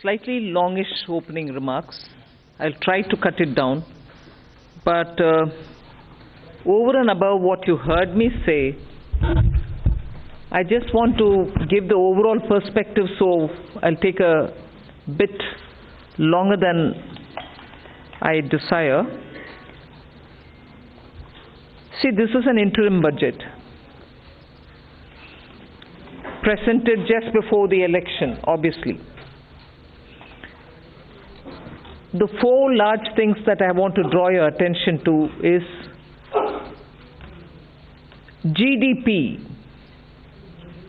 slightly longish opening remarks. I'll try to cut it down. But over and above what you heard me say, I just want to give the overall perspective, so I'll take a bit longer than I desire. See, this is an interim budget presented just before the election, obviously. The four large things that I want to draw your attention to is GDP.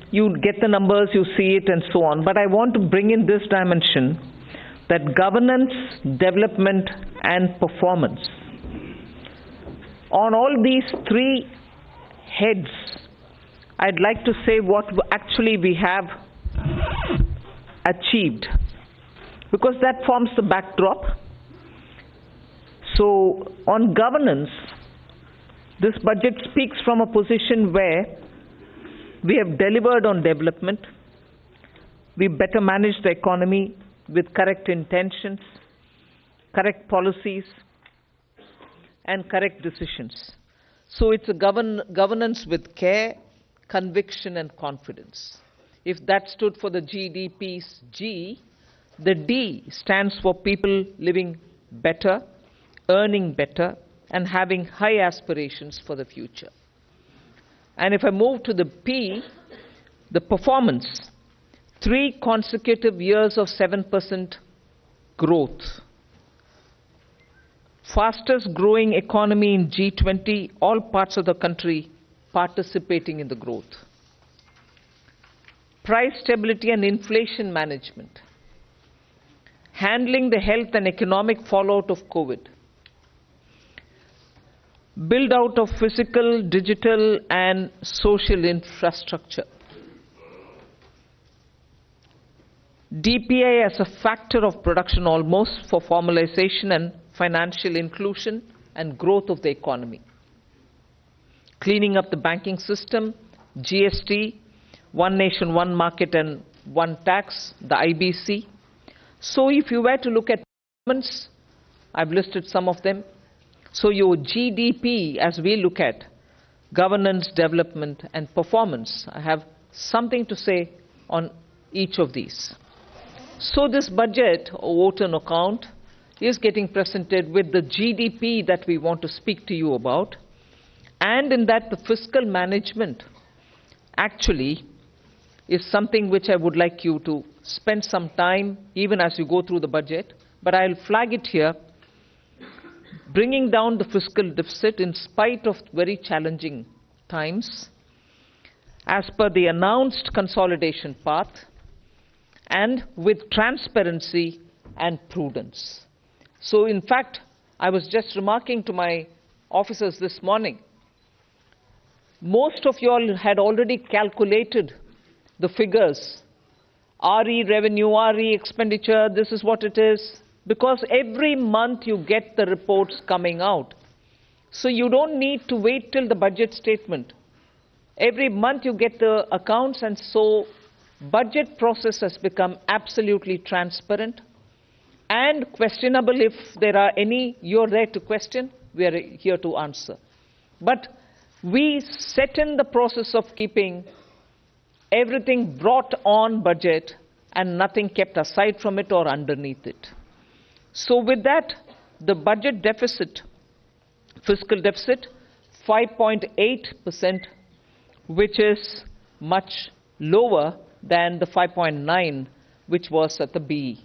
You get the numbers, you see it, and so on. But I want to bring in this dimension, that governance, development, and performance. On all these three heads, I'd like to say what actually we have achieved, because that forms the backdrop. So on governance, this budget speaks from a position where we have delivered on development, we better managed the economy with correct intentions, correct policies, and correct decisions. So it's a governance with care, conviction, and confidence. If that stood for the GDP's G, the D stands for people living better, earning better, and having high aspirations for the future. And if I move to the P, the performance, 3 consecutive years of 7% growth. Fastest growing economy in G20, all parts of the country participating in the growth. Price stability and inflation management. Handling the health and economic fallout of COVID. Build out of physical, digital, and social infrastructure. DPI as a factor of production almost for formalization and financial inclusion and growth of the economy. Cleaning up the banking system, GST, one nation, one market, and one tax, the IBC. So if you were to look at performance, I've listed some of them. So your GDP, as we look at governance, development, and performance, I have something to say on each of these. So this budget, or vote on account, is getting presented with the GDP that we want to speak to you about. And in that, the fiscal management actually is something which I would like you to spend some time, even as you go through the budget. But I'll flag it here. Bringing down the fiscal deficit in spite of very challenging times, as per the announced consolidation path, and with transparency and prudence. So in fact, I was just remarking to my officers this morning, most of you all had already calculated the figures. RE revenue, RE expenditure, this is what it is. Because every month you get the reports coming out. So you don't need to wait till the budget statement. Every month you get the accounts, and so budget process has become absolutely transparent and questionable. If there are any, you're there to question, we are here to answer. But we set in the process of keeping everything brought on budget and nothing kept aside from it or underneath it. So with that, the budget deficit, fiscal deficit, 5.8%, which is much lower than the 5.9, which was at the BE.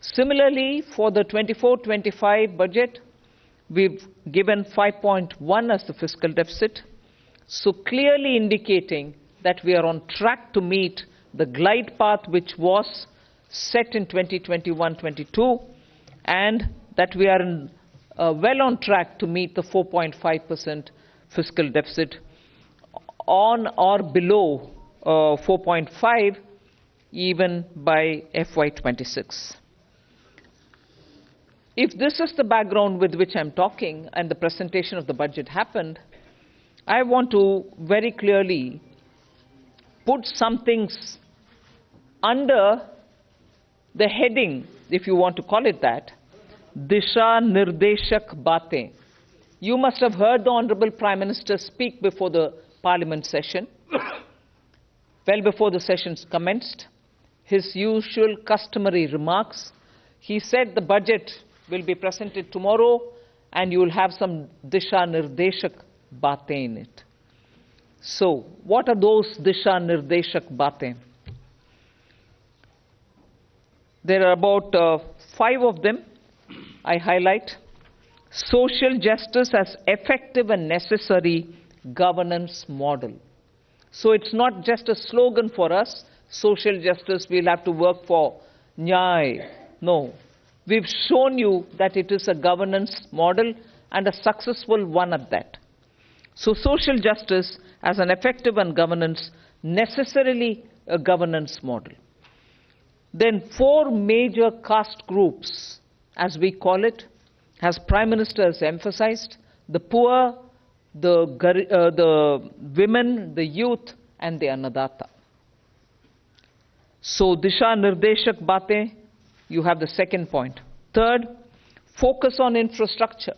Similarly, for the 24-25 budget, we've given 5.1 as the fiscal deficit, so clearly indicating that we are on track to meet the glide path which was set in 2021-22, and that we are well on track to meet the 4.5% fiscal deficit, on or below 4.5 even by FY26. If this is the background with which I'm talking and the presentation of the budget happened, I want to very clearly put some things under The heading, if you want to call it that, Disha Nirdeshak Batein. You must have heard the Honorable Prime Minister speak before the Parliament session, well before the sessions commenced. His usual customary remarks. He said the budget will be presented tomorrow and you will have some Disha Nirdeshak Batein in it. So, what are those Disha Nirdeshak Batein? There are about 5 of them I highlight. Social justice as effective and necessary governance model. So it's not just a slogan for us, social justice, we'll have to work for Nyay. No. We've shown you that it is a governance model and a successful one at that. So social justice as an effective and governance, necessarily a governance model. Then 4 major caste groups, as we call it, as Prime Minister has emphasized, the poor, the women, the youth, and the Annadata. So Disha Nirdeshak Batein, you have the second point. Third, focus on infrastructure.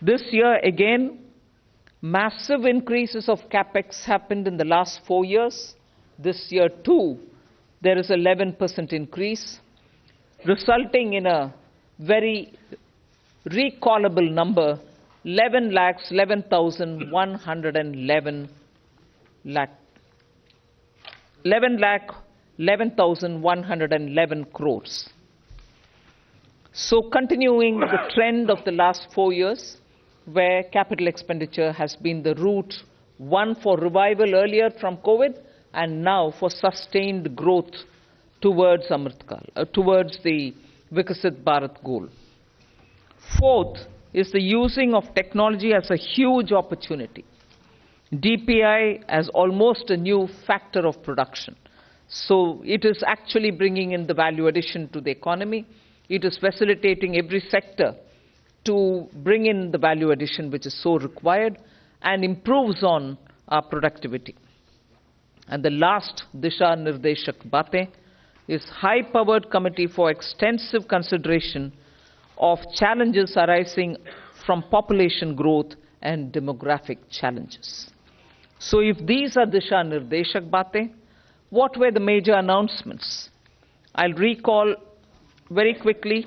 This year again, massive increases of capex happened in the last 4 years. This year too, there is 11% increase, resulting in a very recallable number, 11,111 crores. So continuing the trend of the last 4 years, where capital expenditure has been the route, one for revival earlier from COVID, and now for sustained growth towards towards the Vikasit Bharat goal. Fourth is the using of technology as a huge opportunity. DPI as almost a new factor of production. So it is actually bringing in the value addition to the economy. It is facilitating every sector to bring in the value addition which is so required and improves on our productivity. And the last Disha Nirdeshak Batein is high-powered committee for extensive consideration of challenges arising from population growth and demographic challenges. So if these are Disha Nirdeshak Batein, what were the major announcements? I'll recall very quickly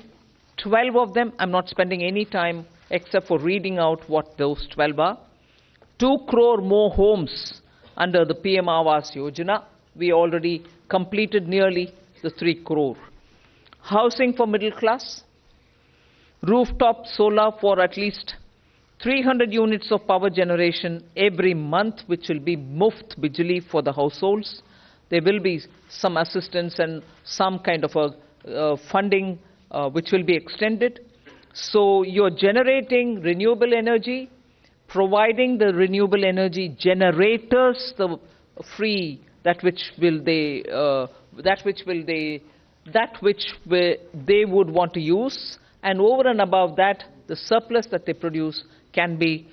12 of them. I'm not spending any time except for reading out what those 12 are. 2 crore more homes under the PM Awas Yojana. We already completed nearly the 3 crore. Housing for middle class. Rooftop solar for at least 300 units of power generation every month, which will be Muft Bijli for the households. There will be some assistance and some kind of a funding which will be extended. So you're generating renewable energy, providing the renewable energy generators the free they would want to use, and over and above that, the surplus that they produce can be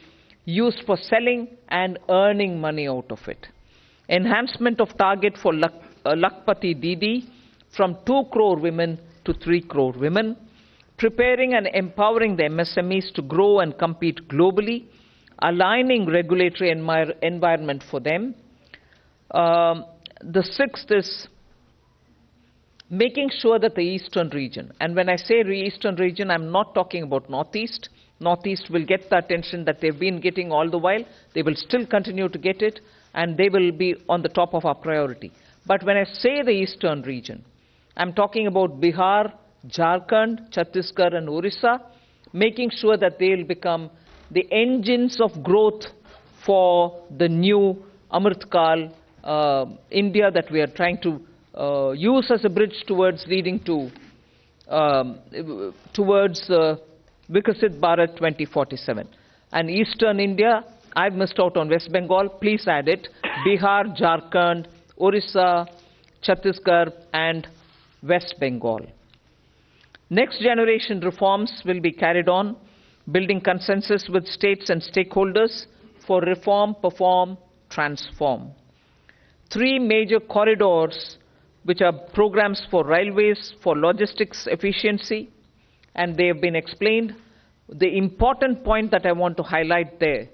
used for selling and earning money out of it. Enhancement of target for Lakpati Didi from 2 crore women to 3 crore women. Preparing and empowering the MSMEs to grow and compete globally. Aligning regulatory environment for them. The sixth is making sure that the eastern region, and when I say eastern region, I'm not talking about northeast. Northeast will get the attention that they've been getting all the while. They will still continue to get it, and they will be on the top of our priority. But when I say the eastern region, I'm talking about Bihar, Jharkhand, Chhattisgarh, and Orissa, making sure that they will become the engines of growth for the new Amritkal India that we are trying to use as a bridge towards leading to Vikasit Bharat 2047. And Eastern India, I've missed out on West Bengal, please add it, Bihar, Jharkhand, Orissa, Chhattisgarh, and West Bengal. Next generation reforms will be carried on, building consensus with states and stakeholders for reform, perform, transform. 3 major corridors which are programs for railways, for logistics efficiency, and they have been explained. The important point that I want to highlight there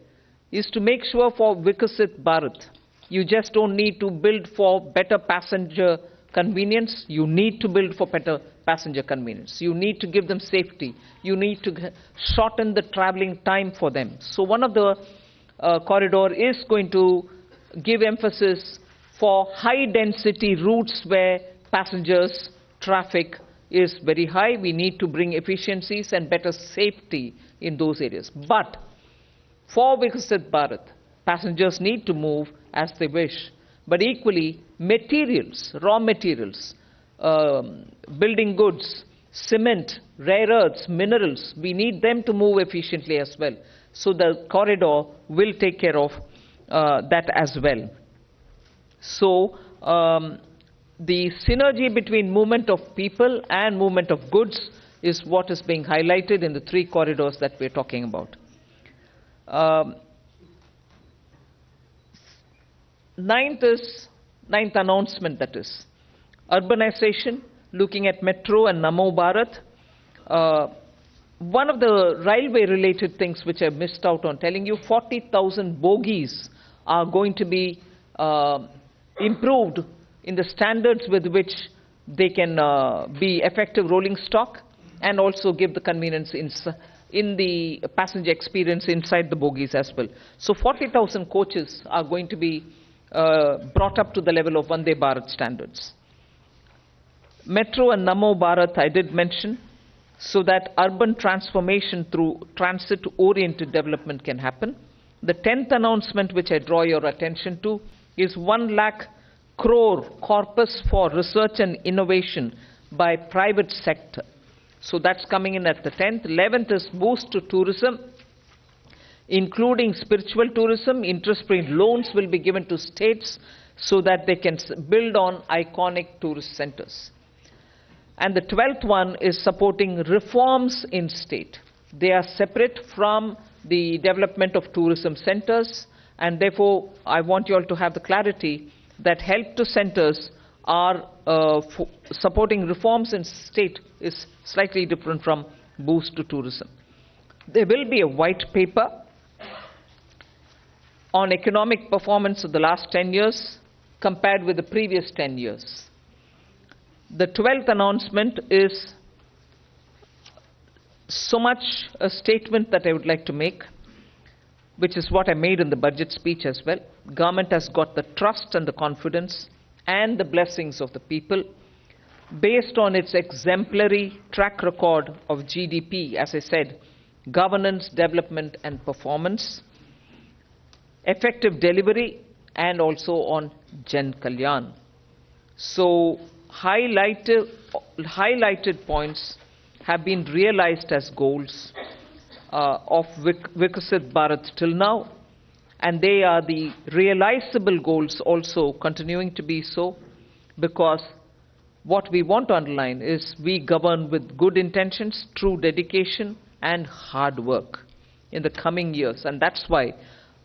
is to make sure for Vikasit Bharat, you just don't need to build for better passenger convenience, you need to build for better passenger convenience. You need to give them safety. You need to shorten the traveling time for them. So one of the corridor is going to give emphasis for high-density routes where passengers traffic is very high. We need to bring efficiencies and better safety in those areas. But for Vikasit Bharat, passengers need to move as they wish. But equally, materials, raw materials, building goods, cement, rare earths, minerals, we need them to move efficiently as well. So the corridor will take care of that as well. So the synergy between movement of people and movement of goods is what is being highlighted in the three corridors that we're talking about. Ninth announcement, that is urbanization, looking at Metro and Namo Bharat. One of the railway related things which I missed out on telling you, 40,000 bogies are going to be improved in the standards with which they can be effective rolling stock and also give the convenience in the passenger experience inside the bogies as well. So 40,000 coaches are going to be brought up to the level of Vande Bharat standards. Metro and Namo Bharat I did mention, so that urban transformation through transit-oriented development can happen. The 10th announcement which I draw your attention to is 1 lakh crore corpus for research and innovation by private sector. So that's coming in at the 10th. 11th is boost to tourism, including spiritual tourism. Interest-free loans will be given to states so that they can build on iconic tourist centers. And the 12th one is supporting reforms in state. They are separate from the development of tourism centers, and therefore I want you all to have the clarity that help to centers are supporting reforms in state is slightly different from boost to tourism. There will be a white paper on economic performance of the last 10 years compared with the previous 10 years. The 12th announcement is so much a statement that I would like to make, which is what I made in the budget speech as well. Government has got the trust and the confidence and the blessings of the people based on its exemplary track record of GDP, as I said, governance, development and performance, effective delivery, and also on Jan Kalyan. So highlighted points have been realized as goals of Vikasit Bharat till now, and they are the realizable goals also continuing to be so, because what we want to underline is we govern with good intentions, true dedication and hard work in the coming years, and that's why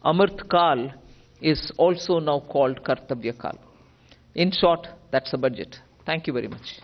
Amrit Kal is also now called Kartavya Kal. In short, that's the budget. Thank you very much.